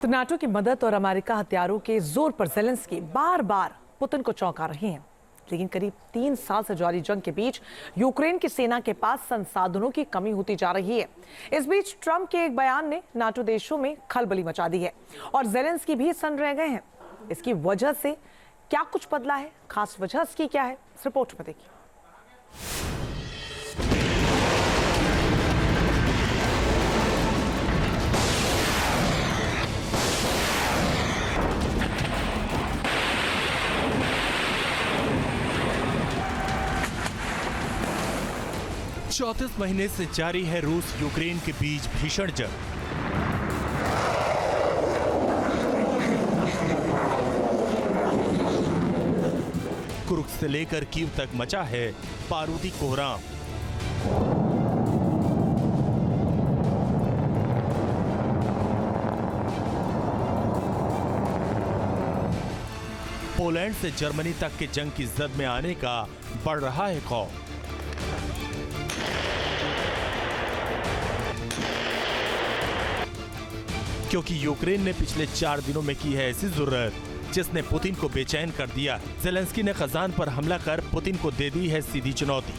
तो नाटो की मदद और अमेरिका हथियारों के जोर पर ज़ेलेंस्की बार बार पुतिन को चौंका रहे हैं। लेकिन करीब 3 साल से जारी जंग के बीच यूक्रेन की सेना के पास संसाधनों की कमी होती जा रही है। इस बीच ट्रंप के एक बयान ने नाटो देशों में खलबली मचा दी है और ज़ेलेंस्की भी सन्न रह गए हैं। इसकी वजह से क्या कुछ बदला है, खास वजह इसकी क्या है, इस रिपोर्ट में देखिए। चौंतीस महीने से जारी है रूस यूक्रेन के बीच भीषण जंग। कुर्स्क से लेकर कीव तक मचा है बारूदी कोहराम। पोलैंड से जर्मनी तक के जंग की जद में आने का बढ़ रहा है खौफ। क्योंकि यूक्रेन ने पिछले 4 दिनों में की है ऐसी जरूरत जिसने पुतिन को बेचैन कर दिया। ज़ेलेंस्की ने खजान पर हमला कर पुतिन को दे दी है सीधी चुनौती।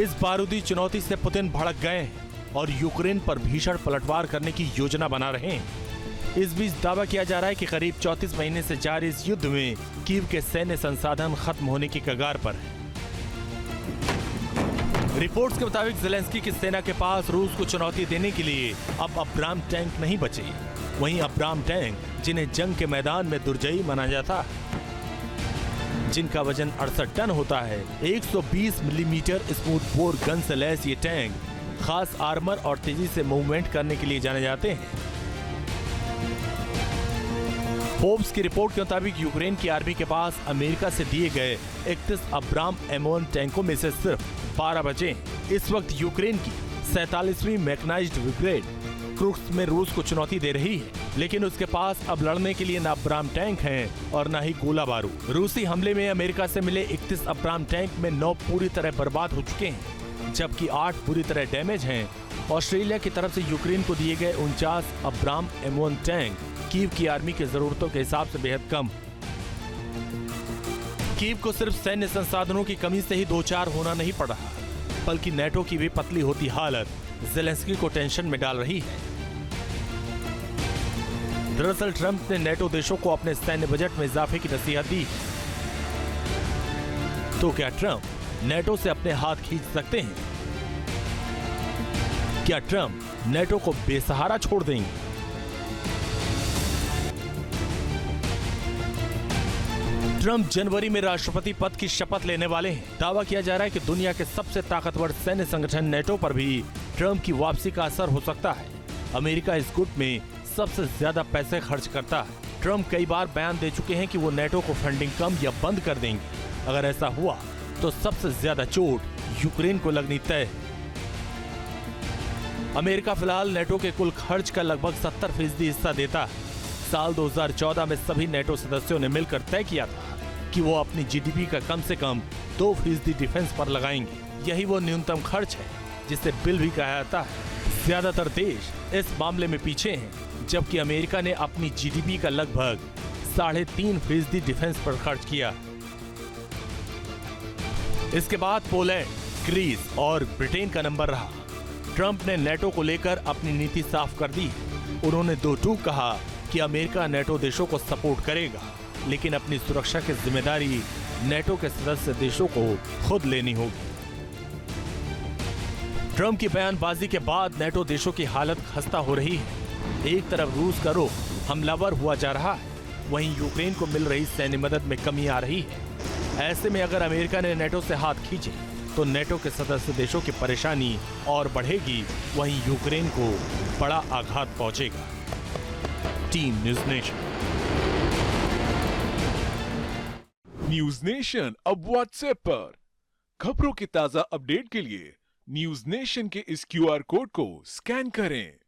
इस बारूदी चुनौती से पुतिन भड़क गए हैं और यूक्रेन पर भीषण पलटवार करने की योजना बना रहे हैं। इस बीच दावा किया जा रहा है कि करीब 34 महीने से जारी इस युद्ध में कीव के सैन्य संसाधन खत्म होने की कगार पर है। रिपोर्ट्स के मुताबिक ज़ेलेंस्की की सेना के पास रूस को चुनौती देने के लिए अब अब्राम टैंक नहीं बचे। वहीं अब्राम टैंक जिन्हें जंग के मैदान में दुर्जयी माना जाता है, जिनका वजन 68 टन होता है, 120 मिलीमीटर स्मूथ बोर गन से लैस ये टैंक खास आर्मर और तेजी से मूवमेंट करने के लिए जाने जाते हैं। फोर्ब्स की रिपोर्ट के मुताबिक यूक्रेन की आर्मी के पास अमेरिका से दिए गए 31 अब्राम M1 टैंकों में से सिर्फ 12 बचे। इस वक्त यूक्रेन की 47वीं मैकेनाइज्ड ब्रिगेड कुर्स्क में रूस को चुनौती दे रही है, लेकिन उसके पास अब लड़ने के लिए न अब्राम टैंक हैं और न ही गोला बारूद। रूसी हमले में अमेरिका से मिले 31 अब्राम टैंक में 9 पूरी तरह बर्बाद हो चुके हैं, जबकि 8 पूरी तरह डैमेज हैं। ऑस्ट्रेलिया की तरफ से यूक्रेन को दिए गए 49 अब्राम M1 टैंक कीव की आर्मी की जरूरतों के हिसाब से बेहद कम। कीव को सिर्फ सैन्य संसाधनों की कमी से ही दो चार होना नहीं पड़ रहा, बल्कि नेटो की भी पतली होती हालत ज़ेलेंस्की को टेंशन में डाल रही है। दरअसल ट्रंप ने नेटो देशों को अपने सैन्य बजट में इजाफे की नसीहत दी। तो क्या ट्रंप नेटो से अपने हाथ खींच सकते हैं? क्या ट्रंप नेटो को बेसहारा छोड़ देंगे? ट्रंप जनवरी में राष्ट्रपति पद की शपथ लेने वाले हैं। दावा किया जा रहा है कि दुनिया के सबसे ताकतवर सैन्य संगठन नेटो पर भी ट्रंप की वापसी का असर हो सकता है। अमेरिका इस गुट में सबसे ज्यादा पैसे खर्च करता है। ट्रंप कई बार बयान दे चुके हैं कि वो नेटो को फंडिंग कम या बंद कर देंगे। अगर ऐसा हुआ तो सबसे ज्यादा चोट यूक्रेन को लगनी तय है। अमेरिका फिलहाल नेटो के कुल खर्च का लगभग 70% हिस्सा देता है। साल 2014 में सभी नेटो सदस्यों ने मिलकर तय किया था कि वो अपनी जीडीपी का कम से कम 2% डिफेंस पर लगाएंगे। यही वो न्यूनतम खर्च है जिसे बिल भी कहा जाता है। ज्यादातर देश इस मामले में पीछे हैं, जबकि अमेरिका ने अपनी जीडीपी का लगभग 3.5% डिफेंस पर खर्च किया। इसके बाद पोलैंड, ग्रीस और ब्रिटेन का नंबर रहा। ट्रंप ने नेटो को लेकर अपनी नीति साफ कर दी। उन्होंने दो टूक कहा कि अमेरिका नेटो देशों को सपोर्ट करेगा, लेकिन अपनी सुरक्षा की जिम्मेदारी नेटो के सदस्य देशों को खुद लेनी होगी। ट्रंप की बयानबाजी के बाद नेटो देशों की हालत खस्ता हो रही है। एक तरफ रूस का रुख हमलावर हुआ जा रहा है, वहीं यूक्रेन को मिल रही सैन्य मदद में कमी आ रही है। ऐसे में अगर अमेरिका ने नेटो से हाथ खींचे तो नेटो के सदस्य देशों की परेशानी और बढ़ेगी, वहीं यूक्रेन को बड़ा आघात पहुंचेगा। Team news nation. News nation अब व्हाट्सएप पर खबरों की ताजा अपडेट के लिए न्यूज़ नेशन के इस QR कोड को स्कैन करें।